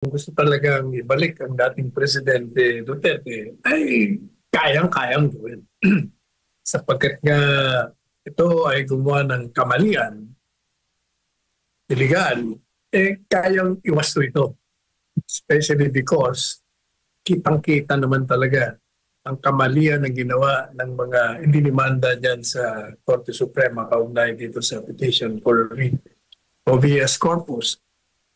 Kung gusto talagang ibalik ang dating Presidente Duterte, ay kayang-kayang gawin. Sapagkat nga ito ay gumawa ng kamalian, illegal, kayang iwasto ito. Especially because kitang-kita naman talaga ang kamalian na ginawa ng mga indinimanda dyan sa Korte Suprema kaugnay dito sa petition for writ o habeas corpus.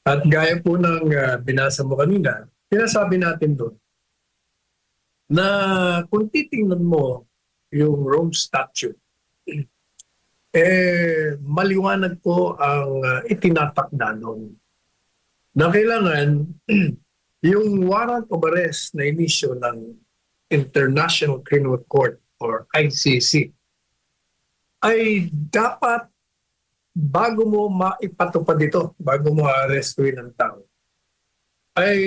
At gaya po ng binasa mo kanina, sinasabi natin doon na kung titingnan mo yung Rome Statute, maliwanag po ang itinatakda doon na kailangan yung warrant of arrest na inisyo ng International Criminal Court or ICC ay dapat bago mo maipatupad ito, bago mo arrestuin ang tao, ay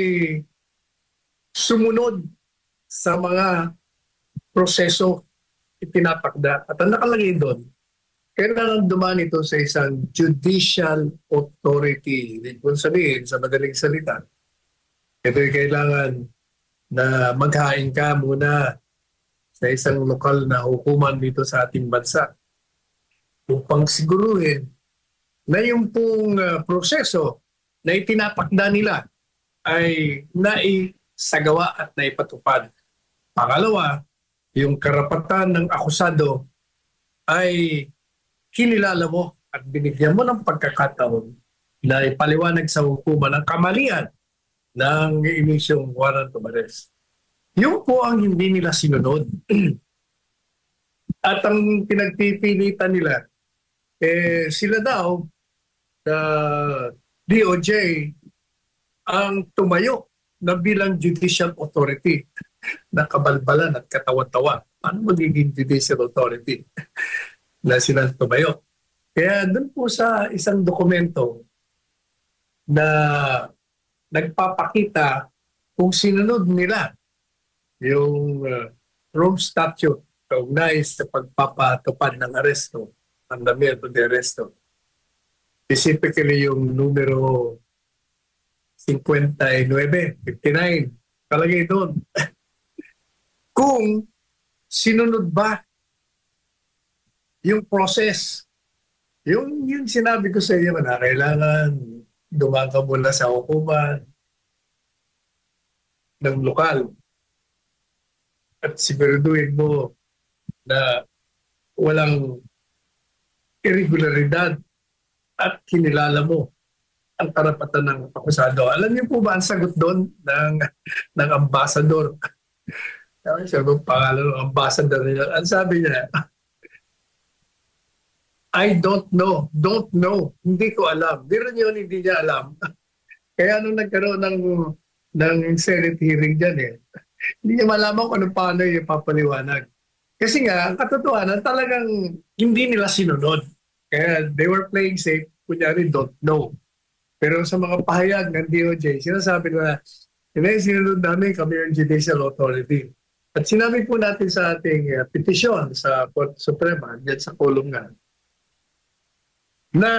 sumunod sa mga proseso itinatakda. At ang nakalagay doon, kailangan dumaan ito sa isang judicial authority. Ibig kong sabihin, sa madaling salita, ito'y kailangan na maghain ka muna sa isang lokal na hukuman dito sa ating bansa upang siguruhin na yung pong proseso na itinatakda nila ay naisagawa at naipatupad. Pangalawa, yung karapatan ng akusado ay kinilala mo at binigyan mo ng pagkakataon na ipaliwanag sa hukuman ang kamalian ng inisyong warrant of arrest. Yun po ang hindi nila sinunod. At ang pinagpipilitan nila, sila daw, the DOJ, ang tumayo na bilang judicial authority na kabalbalan at katawa-tawa. Ano magiging judicial authority na sila tumayo? Kaya doon po sa isang dokumento na nagpapakita kung sinunod nila yung Rome Statute kaugnay sa pagpapatupad ng aresto, mandamiento de arresto. Specifically yung numero 59, 59, kalagay doon. Kung sinunod ba yung process, yung sinabi ko sa inyo na kailangan dumaan ka muna sa hukuman ng lokal at siguraduhin mo na walang irregularidad at kinilala mo ang karapatan ng akusado. Alam niyo po ba ang sagot doon ng ambassador? Sabi mo pangalan ng ambassador nila. Ang sabi niya, I don't know. Don't know. Hindi ko alam. Biro niyo hindi niya alam. Kaya nung nagkaroon ng Senate hearing dyan hindi niya malaman kung paano yung papaliwanag. Kasi nga, ang katotohanan talagang hindi nila sinunod. Kaya they were playing safe, kunyari don't know. Pero sa mga pahayag ng DOJ, sinasabi nila, hindi sinunod namin kami yung judicial authority. At sinabi po natin sa ating petisyon sa Korte Suprema, dyan sa kulungan, na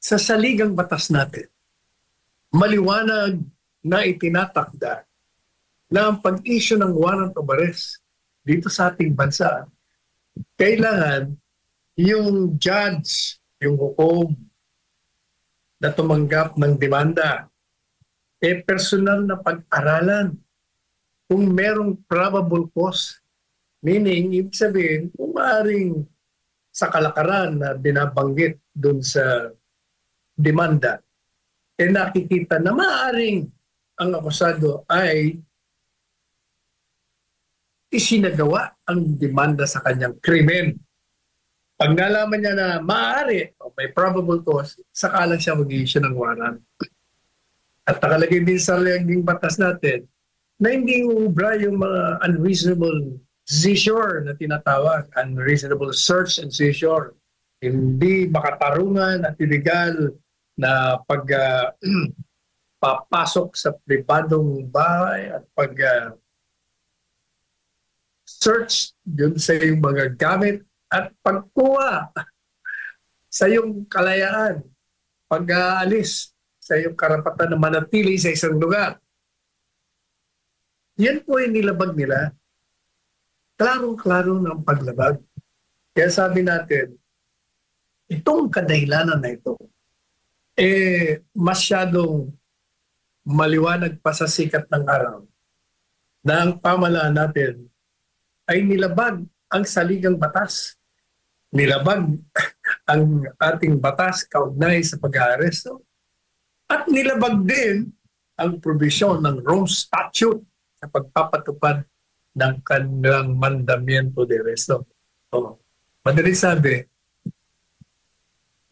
sa saligang batas natin, maliwanag na itinatakda na ang pag-issue ng warrant of arrest dito sa ating bansa, kailangan yung judge, yung hukom na tumanggap ng demanda, personal na pag-aralan kung merong probable cause. Meaning, ibig sabihin, kung maaaring sa kalakaran na binabanggit dun sa demanda, nakikita na maaaring ang akusado ay isinagawa ang demanda sa kanyang krimen. Pag nalaman niya na maaari o may probable cause, saka lang siya mag-i-issue ng warrant. At nakalagay din sa laging batas natin na hindi ubra yung mga unreasonable seizure na tinatawag, unreasonable search and seizure. Hindi makatarungan at illegal na papasok sa pribadong bahay at search yun sa iyong mga gamit at pagkuha sa iyong kalayaan, pag-aalis sa iyong karapatan na manatili sa isang lugar. Yan po yung nilabag nila. Klarong-klaro ng paglabag. Kaya sabi natin, itong kadahilanan na ito, masyadong maliwanag pa sa sikat ng araw na ang pamahalaan natin ay nilabag ang saligang batas. Nilabag ang ating batas kaugnay sa pag-aaresto. At nilabag din ang provision ng Rome Statute sa pagpapatupad ng kanilang mandamiento de arresto. Madaling sabi,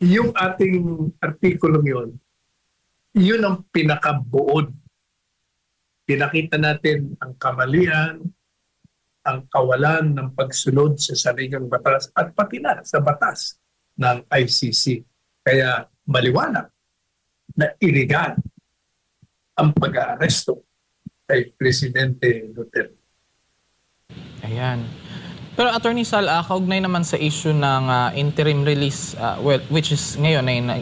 yung ating artikulong yun ang pinakabuod. Pinakita natin ang kamalian, ang kawalan ng pagsunod sa saligang batas at pati na sa batas ng ICC. Kaya maliwanag na iligal ang pag-aaresto kay Presidente Duterte. Ayan. Pero Attorney Sal, kaugnay naman sa issue ng interim release, which is ngayon ay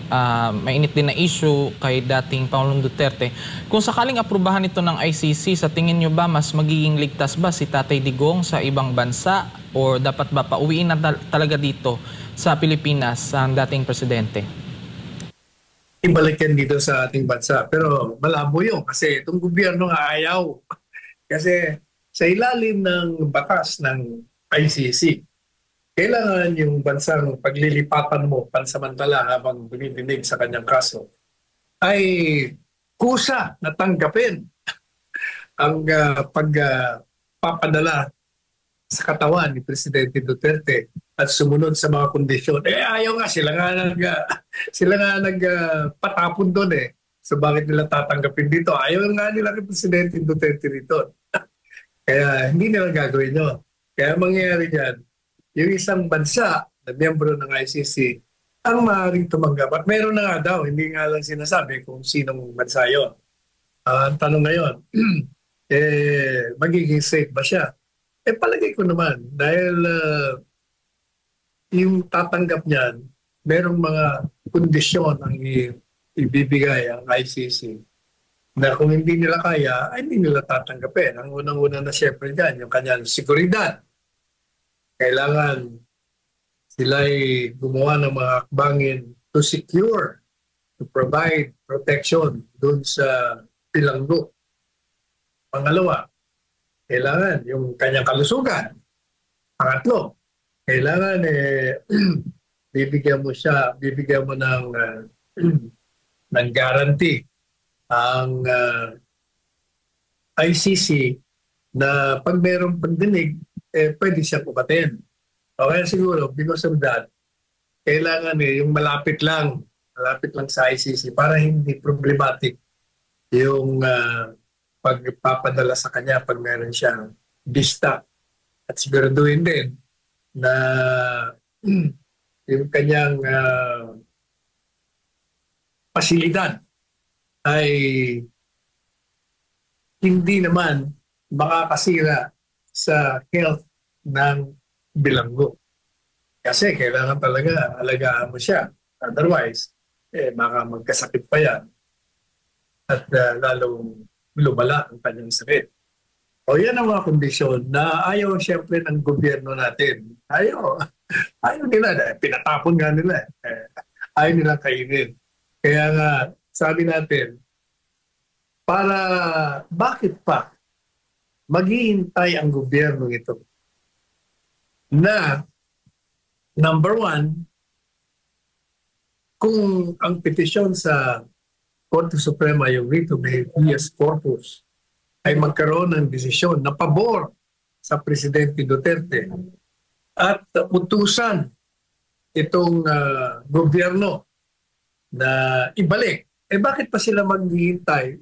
mainit din na issue kay dating Pangulong Duterte. Kung sakaling aprubahan ito ng ICC, sa tingin nyo ba mas magiging ligtas ba si Tatay Digong sa ibang bansa o dapat ba pauwiin na talaga dito sa Pilipinas ang dating presidente? Ibalik yan dito sa ating bansa. Pero malabo yun kasi itong gobyerno nga ayaw. Kasi sa ilalim ng batas ng ICC, kailangan yung bansang paglilipatan mo pansamantala habang binidinig sa kanyang kaso ay kusa na tanggapin ang pagpapadala sa katawan ni Presidente Duterte at sumunod sa mga kondisyon. Ayaw nga, sila nga nagpatapon doon So bakit nila tatanggapin dito? Ayaw nga nila kay Presidente Duterte dito. Kaya hindi nila gagawin yun. Kaya mangyayari dyan, yung isang bansa na miyembro ng ICC ang maaaring tumanggap. At meron na nga daw, hindi nga lang sinasabi kung sinong bansa yun. Ang tanong ngayon, magiging safe ba siya? Palagay ko naman, dahil yung tatanggap niyan, merong mga kondisyon ang ibibigay ang ICC na kung hindi nila kaya, ay hindi nila tatanggapin. Ang unang-una na siyempre dyan, yung kanyang seguridad. Kailangan sila ay gumawa ng mga akbangin to secure, to provide protection dun sa bilanggo. Pangalawa, kailangan yung kanyang kalusugan. Pangatlo, kailangan bibigyan mo ng guarantee ang ICC na pag mayroong pagdinig, pwede siya pukatin. O kaya siguro, because of that, kailangan yung malapit lang sa ICC para hindi problematic yung pagpapadala sa kanya pag meron siyang bista. At siguraduhin din na yung kanyang pasilidad ay hindi naman makakasira sa health ng bilanggo. Kasi kailangan talaga alagaan mo siya. Otherwise, baka magkasakit pa yan at lalong lumala ang kanyang sakit. O yan ang mga kondisyon na ayaw siyempre ng gobyerno natin. Ayaw nila. Pinatapon nga nila. Ayaw nila kainin. Kaya nga, sabi natin, bakit pa maghihintay ang gobyerno ito na, number one, kung ang petisyon sa Korte Suprema, yung writ of habeas corpus, ay magkaroon ng desisyon na pabor sa Presidente Duterte at utusan itong gobyerno na ibalik. Bakit pa sila maghihintay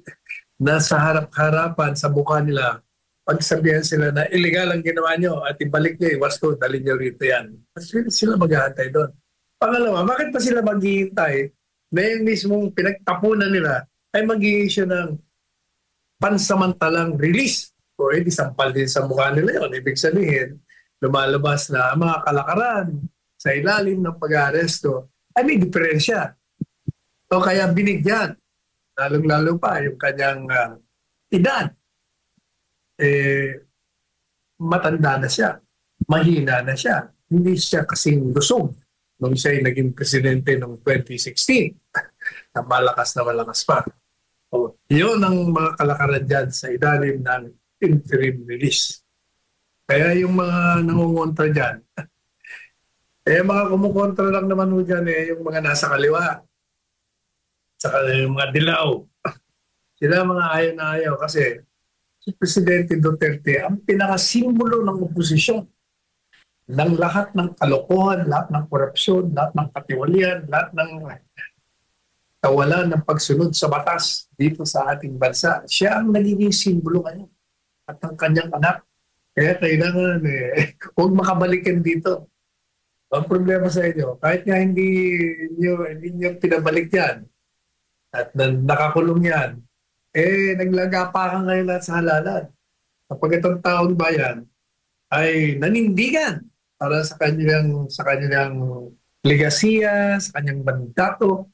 na sa harap-harapan, sa mukha nila, pagsabihan sila na illegal ang ginawa nyo at ibalik nyo, wasto, dalhin nyo rito yan. Mas sila maghahantay doon. Pangalawa, bakit pa sila maghihintay na yung mismong pinagtapunan nila ay mag-i-issue ng pansamantalang release? O di sampal din sa mukha nila yun. Ibig sabihin, lumalabas na ang mga kalakaran sa ilalim ng pag-aaresto ay may diferensya. O kaya binigyan lalong-lalo pa yung kanyang edad. Matanda na siya, mahina na siya, hindi siya kasing lusog nung siya ay naging presidente noong 2016 na malakas pa. Yun ang mga kalakaran dyan sa ilalim ng interim release. Kaya yung mga nangungontra dyan, mga kumukontra lang naman ho dyan yung mga nasa kaliwa, saka yung mga dilaw. Sila mga ayaw na ayaw kasi si Presidente Duterte ang pinakasimbolo ng oposisyon ng lahat ng kalokohan, lahat ng korupsyon, lahat ng katiwalian, lahat ng kawalan ng pagsunod sa batas dito sa ating bansa. Siya ang nagiging simbolo ngayon at ang kanyang anak. Kaya kailangan huwag makabalikan dito. Ang problema sa inyo, kahit nga hindi nyo pinabalik yan at nakakulong yan, naglagapakan ngayon lahat sa halalan. Kapag itong taong bayan ay nanindigan para sa kanyang legasiya, sa kanyang mandato,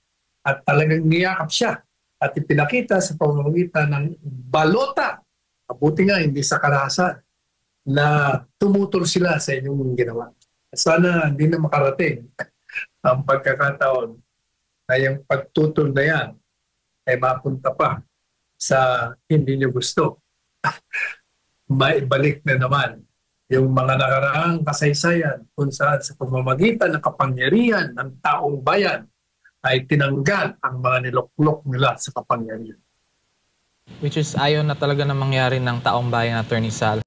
at talagang niyakap siya at ipinakita sa pamamagitan ng balota. Mabuti nga, hindi sa karahasan na tumutol sila sa inyong ginawa. Sana hindi na makarating ang pagkakataon na yung pagtutol na yan ay mapunta pa sa hindi nyo gusto. Maibalik na naman yung mga nakaraang kasaysayan kung saan sa pamamagitan ng kapangyarihan ng taong bayan ay tinanggal ang mga niluklok nila sa kapangyarihan. Which is ayaw na talaga na mangyari ng taong bayan, Attorney Sal.